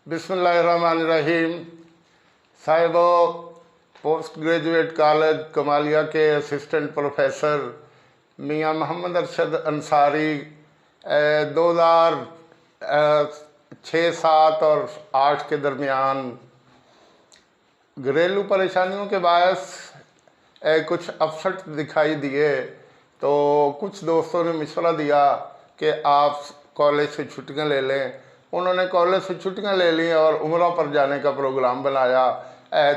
बिस्मिल्लाहिर्रहमानिर्रहीम। साहिबो, post graduate college Kamalia के assistant professor मियां मोहम्मद अरशद अंसारी 2006, 7 और 8 के दरमियान घरेलू परेशानियों के बायस कुछ अपसेट दिखाई दिए, तो कुछ दोस्तों ने मशवरा दिया कि आप कॉलेज से छुट्टियां ले लें। उन्होंने कॉलेज से छुट्टियां ले ली और उम्रा पर जाने का प्रोग्राम बनाया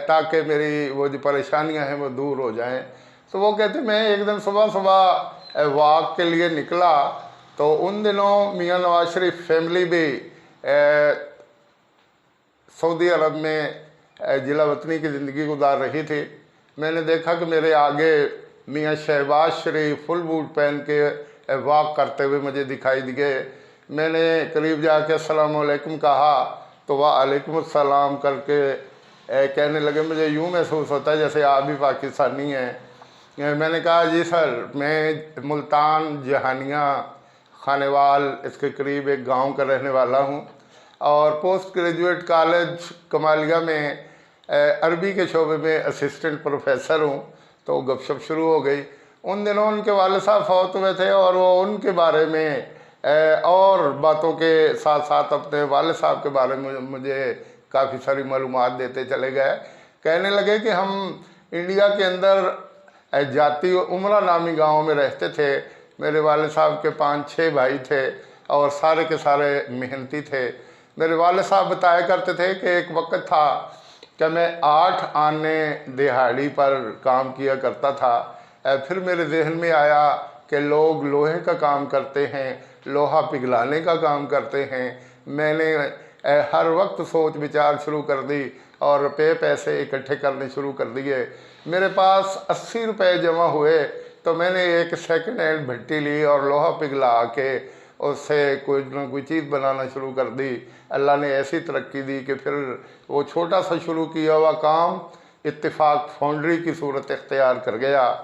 ताकि मेरी वो जो परेशानियां हैं वो दूर हो जाएं। तो वो कहते, मैं एक दिन सुबह सुबह वॉक के लिए निकला, तो उन दिनों मियां नवाज शरीफ फैमिली भी सऊदी अरब में जिला वतनी की ज़िंदगी गुजार रही थी। मैंने देखा कि मेरे आगे मियां शहबाज शरीफ फुल बूट पहन के वॉक करते हुए मुझे दिखाई दिए। मैंने करीब जाके अस्सलाम वालेकुम कहा, तो वालेकुम अस्सलाम करके कहने लगे, मुझे यूँ महसूस होता है जैसे आप भी पाकिस्तानी हैं। मैंने कहा, जी सर, मैं मुल्तान जहानिया खानेवाल इसके करीब एक गांव का रहने वाला हूं और पोस्ट ग्रेजुएट कॉलेज कमालिया में अरबी के शोबे में असिस्टेंट प्रोफेसर हूं। तो गपशप शुरू हो गई। उन दिनों उनके वाले साहब फौत हुए थे और वो उनके बारे में और बातों के साथ साथ अपने वाले साहब के बारे में मुझे काफ़ी सारी मालूमात देते चले गए। कहने लगे कि हम इंडिया के अंदर जाती उमरा नामी गांव में रहते थे। मेरे वाले साहब के 5-6 भाई थे और सारे के सारे मेहनती थे। मेरे वाले साहब बताया करते थे कि एक वक्त था कि मैं 8 आने दिहाड़ी पर काम किया करता था। फिर मेरे जहन में आया कि लोग लोहे का काम करते हैं, लोहा पिघलाने का काम करते हैं। मैंने हर वक्त सोच विचार शुरू कर दी और रुपये पैसे इकट्ठे करने शुरू कर दिए। मेरे पास 80 रुपये जमा हुए, तो मैंने एक सेकंड हैंड भट्टी ली और लोहा पिघला के उससे कोई ना कोई चीज़ बनाना शुरू कर दी। अल्लाह ने ऐसी तरक्की दी कि फिर वो छोटा सा शुरू किया हुआ काम इत्तेफाक फाउंड्री की सूरत इख्तियार कर गया।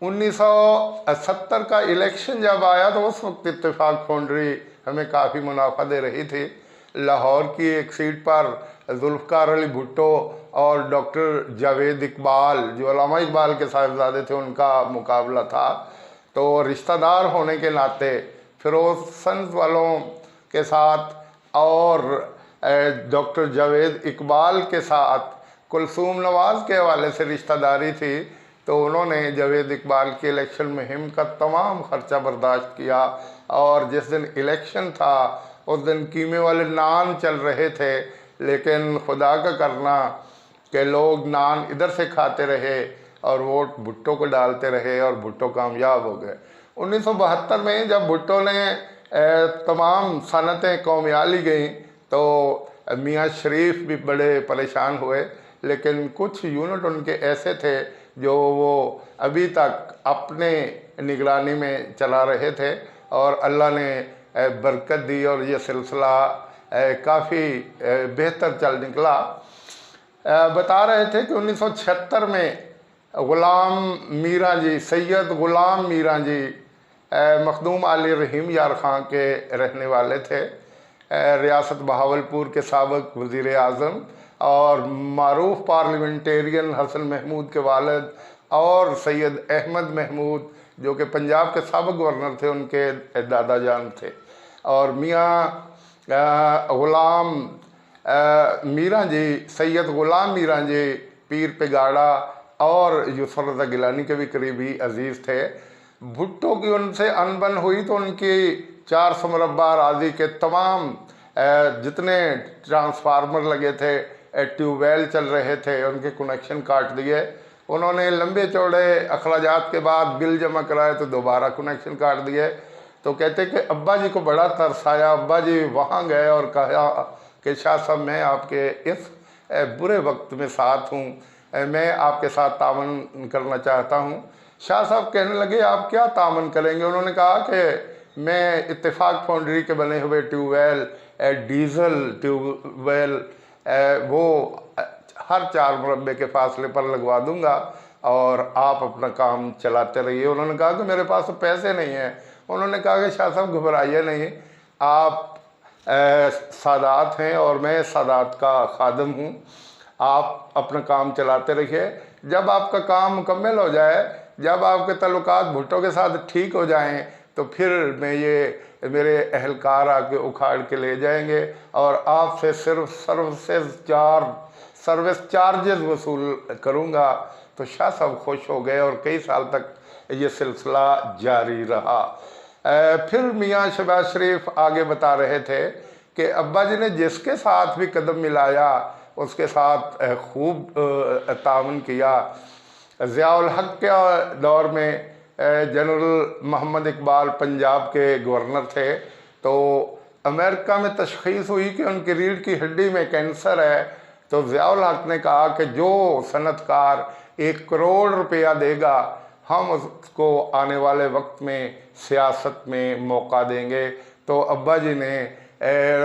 1970 का इलेक्शन जब आया तो उस वक्त इत्तेफाक फाउंड्री हमें काफ़ी मुनाफा दे रही थी। लाहौर की एक सीट पर जुल्फ़कार अली भुट्टो और डॉक्टर जावेद इकबाल, जो अल्लामा इकबाल के साहिबजादे थे, उनका मुकाबला था। तो रिश्तेदार होने के नाते फिरोज सन्स वालों के साथ और डॉक्टर जावेद इकबाल के साथ कुलसूम नवाज़ के हवाले से रिश्तेदारी थी। तो उन्होंने जावेद इकबाल की इलेक्शन मुहिम का तमाम ख़र्चा बर्दाश्त किया और जिस दिन इलेक्शन था उस दिन कीमे वाले नान चल रहे थे, लेकिन खुदा का करना कि लोग नान इधर से खाते रहे और वोट भुट्टो को डालते रहे और भुट्टो कामयाब हो गए। 1972 में जब भुट्टो ने तमाम सनतें कौमियाली गईं तो मियां शरीफ भी बड़े परेशान हुए, लेकिन कुछ यूनिट उनके ऐसे थे जो वो अभी तक अपने निगरानी में चला रहे थे और अल्लाह ने बरकत दी और ये सिलसिला काफ़ी बेहतर चल निकला। बता रहे थे कि 1976 में ग़ुलाम मीरा जी, सैयद ग़ुलाम मीरा जी मखदूम आली रहीम यार ख़ान के रहने वाले थे। रियासत बहावलपुर के साबिक़ वज़ीर आज़म और मारूफ पार्लियामेंटेरियन हसन महमूद के वालिद और सैयद अहमद महमूद जो कि पंजाब के साबिक़ गवर्नर थे, उनके दादा जान थे। और मियाँ ग़ुलाम मीरा जी, सैयद ग़ुलाम मीरा जी पीर पे गाड़ा और यूसुफ रज़ा गिलानी के भी करीबी अजीज़ थे। भुट्टो की उनसे अनबन हुई तो उनकी 400 मुरब्बा अराज़ी के तमाम जितने ट्रांसफार्मर लगे थे, ट्यूबवेल चल रहे थे, उनके कनेक्शन काट दिए। उन्होंने लंबे चौड़े अखराजात के बाद बिल जमा कराए तो दोबारा कनेक्शन काट दिए। तो कहते कि अब्बा जी को बड़ा तरस आया। अब्बा जी वहाँ गए और कहा कि शाह साहब, मैं आपके इस बुरे वक्त में साथ हूँ, मैं आपके साथ तावन करना चाहता हूँ। शाह साहब कहने लगे, आप क्या तावन करेंगे? उन्होंने कहा कि मैं इत्तेफाक फाउंड्री के बने हुए ट्यूबवेल, डीजल ट्यूबवेल, वो हर 4 मुरब्बे के फासले पर लगवा दूंगा और आप अपना काम चलाते रहिए। उन्होंने कहा कि मेरे पास तो पैसे नहीं हैं। उन्होंने कहा कि शाह साहब घबराइए नहीं, आप सादात हैं और मैं सादात का खादम हूँ। आप अपना काम चलाते रहिए। जब आपका काम मुकम्मल हो जाए, जब आपके ताल्लुकात भुट्टो के साथ ठीक हो जाएं, तो फिर मैं ये मेरे अहलकार आके उखाड़ के ले जाएंगे और आपसे सिर्फ सर्विस चार्जेस वसूल करूँगा। तो शाह साहब खुश हो गए और कई साल तक ये सिलसिला जारी रहा। फिर मियाँ शहबाज शरीफ आगे बता रहे थे कि अब्बा जी ने जिसके साथ भी कदम मिलाया उसके साथ खूब ताउन किया। ज़ियाउल हक के दौर में जनरल मोहम्मद इकबाल पंजाब के गवर्नर थे, तो अमेरिका में तशख़ीस हुई कि उनकी रीढ़ की हड्डी में कैंसर है। तो ज़ियाउल हक ने कहा कि जो सनतकार 1 करोड़ रुपया देगा हम उसको आने वाले वक्त में सियासत में मौका देंगे। तो अब्बा जी ने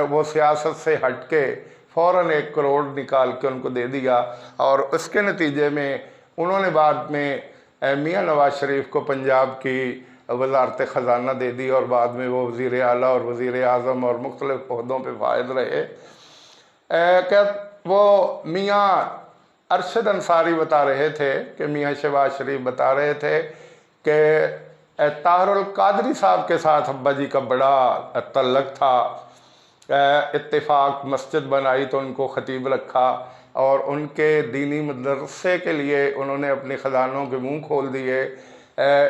वो सियासत से हट के फ़ौरन 1 करोड़ निकाल के उनको दे दिया और उसके नतीजे में उन्होंने बाद में मियाँ नवाज शरीफ को पंजाब की वजारत ख़जाना दे दी और बाद में वो वज़ीर आला और वज़ीर आज़म और मुख्तलिफ़ ओहदों पर फायद रहे। क्या वो मियाँ अरशद अंसारी बता रहे थे कि मियाँ शहबाज शरीफ बता रहे थे कि ताहरुल कादरी साहब के साथ अब्बा जी का बड़ा तल्लक था। इत्तेफाक मस्जिद बनाई तो उनको ख़तीब रखा और उनके दीनी मदरसे के लिए उन्होंने अपने ख़जानों के मुंह खोल दिए।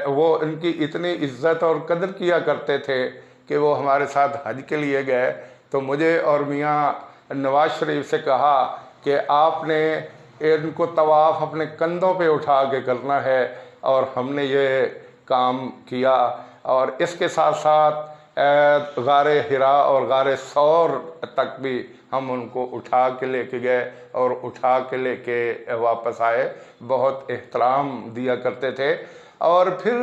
वो उनकी इतनी इज़्ज़त और कदर किया करते थे कि वो हमारे साथ हज के लिए गए तो मुझे और मियाँ नवाज शरीफ से कहा कि आपने इनको तवाफ़ अपने कंधों पे उठा के करना है और हमने ये काम किया। और इसके साथ साथ गारे हिरा और गारे सौर तक भी हम उनको उठा के लेके गए और उठा के लेके वापस आए। बहुत एहतराम दिया करते थे। और फिर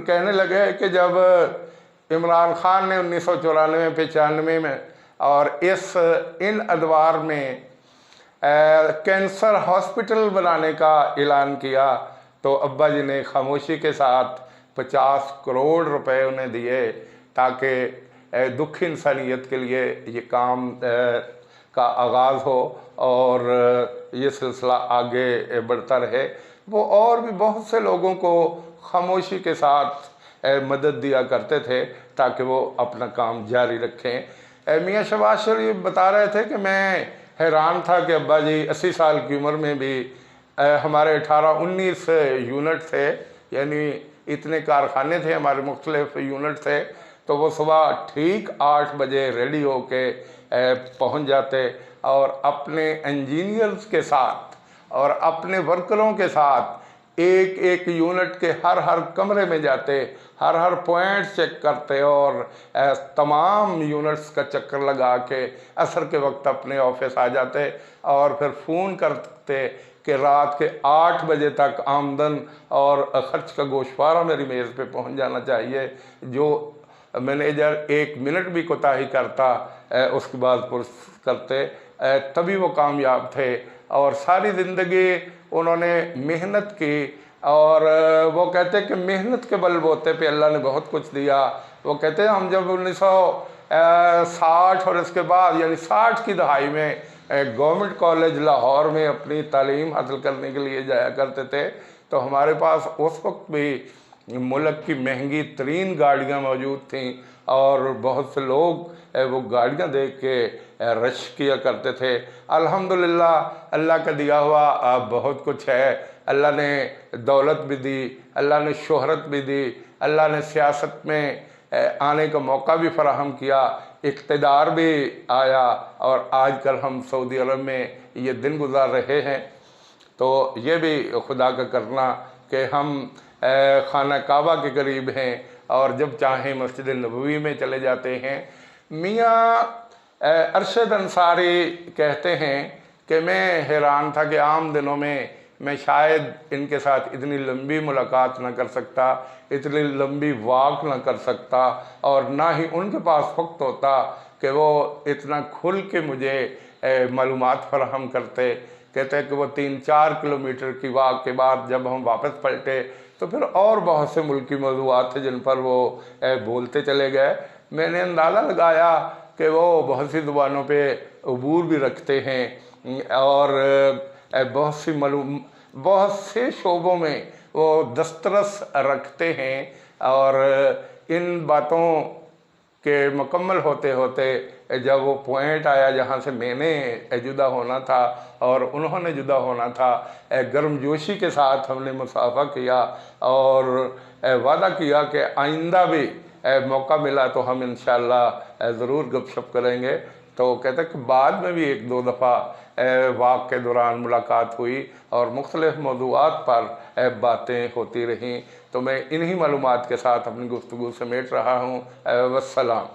कहने लगे कि जब इमरान खान ने 1994-95 में और इन अदवार में कैंसर हॉस्पिटल बनाने का ऐलान किया तो अब्बा जी ने खामोशी के साथ 50 करोड़ रुपए उन्हें दिए ताकि दुखी इंसानियत के लिए ये काम का आगाज़ हो और ये सिलसिला आगे बढ़ता रहे। वो और भी बहुत से लोगों को खामोशी के साथ मदद दिया करते थे ताकि वो अपना काम जारी रखें। मियाँ शहबाज शरीफ बता रहे थे कि मैं हैरान था कि अब्बा जी 80 साल की उम्र में भी हमारे 18-19 यूनिट थे, यानी इतने कारखाने थे, हमारे मुख्तलिफ यूनिट थे। तो वो सुबह ठीक 8 बजे रेडी होके पहुंच जाते और अपने इंजीनियर्स के साथ और अपने वर्करों के साथ एक एक यूनिट के हर कमरे में जाते, हर पॉइंट चेक करते और तमाम यूनिट्स का चक्कर लगा के असर के वक्त अपने ऑफिस आ जाते और फिर फ़ोन करते कि रात के 8 बजे तक आमदन और ख़र्च का गोशवारा मेरी मेज़ पे पहुंच जाना चाहिए। जो मैनेजर 1 मिनट भी कोताही करता उसके बाद पुरुष करते, तभी वो कामयाब थे। और सारी ज़िंदगी उन्होंने मेहनत की और वो कहते कि मेहनत के बलबूते पे अल्लाह ने बहुत कुछ दिया। वो कहते हैं हम जब 1960 और इसके बाद यानी 60 की दहाई में गवर्नमेंट कॉलेज लाहौर में अपनी तालीम हासिल करने के लिए जाया करते थे तो हमारे पास उस वक्त भी मुल्क की महंगी तरीन गाड़ियाँ मौजूद थीं और बहुत से लोग वो गाड़ियाँ देख के रश किया करते थे। अल्हम्दुलिल्लाह अल्लाह का दिया हुआ बहुत कुछ है। अल्लाह ने दौलत भी दी, अल्लाह ने शोहरत भी दी, अल्लाह ने सियासत में आने का मौका भी फराहम किया, इक़्तिदार भी आया और आजकल हम सऊदी अरब में ये दिन गुजार रहे हैं। तो ये भी खुदा का करना कि हम खाना काबा के करीब हैं और जब चाहें मस्जिद नबवी में चले जाते हैं। मियाँ अरशद अंसारी कहते हैं कि मैं हैरान था कि आम दिनों में मैं शायद इनके साथ इतनी लंबी मुलाकात ना कर सकता, इतनी लंबी वॉक ना कर सकता और ना ही उनके पास वक्त होता कि वो इतना खुल के मुझे मालूमात फराहम करते। कहते हैं कि वो 3-4 किलोमीटर की वॉक के बाद जब हम वापस पलटे तो फिर और बहुत से मुल्की मौज़ूआत थे जिन पर वो बोलते चले गए। मैंने अंदाज़ा लगाया कि वो बहुत सी ज़ुबानों पे अबूर भी रखते हैं और बहुत से शोबों में वो दस्तरस रखते हैं। और इन बातों के मुकम्मल होते होते जब वो पॉइंट आया जहाँ से मैंने जुदा होना था और उन्होंने जुदा होना था, गर्मजोशी के साथ हमने मुसाफा किया और वादा किया कि आइंदा भी मौका मिला तो हम इंशाअल्लाह ज़रूर गपशप करेंगे। तो कहते कि बाद में भी एक दो दफ़ा वाक़ के दौरान मुलाकात हुई और मुख्तलिफ़ मौज़ूआत पर बातें होती रहीं। तो मैं इन्हीं मालूमात के साथ अपनी गुफ्तगू समेट रहा हूँ। वस्सलाम।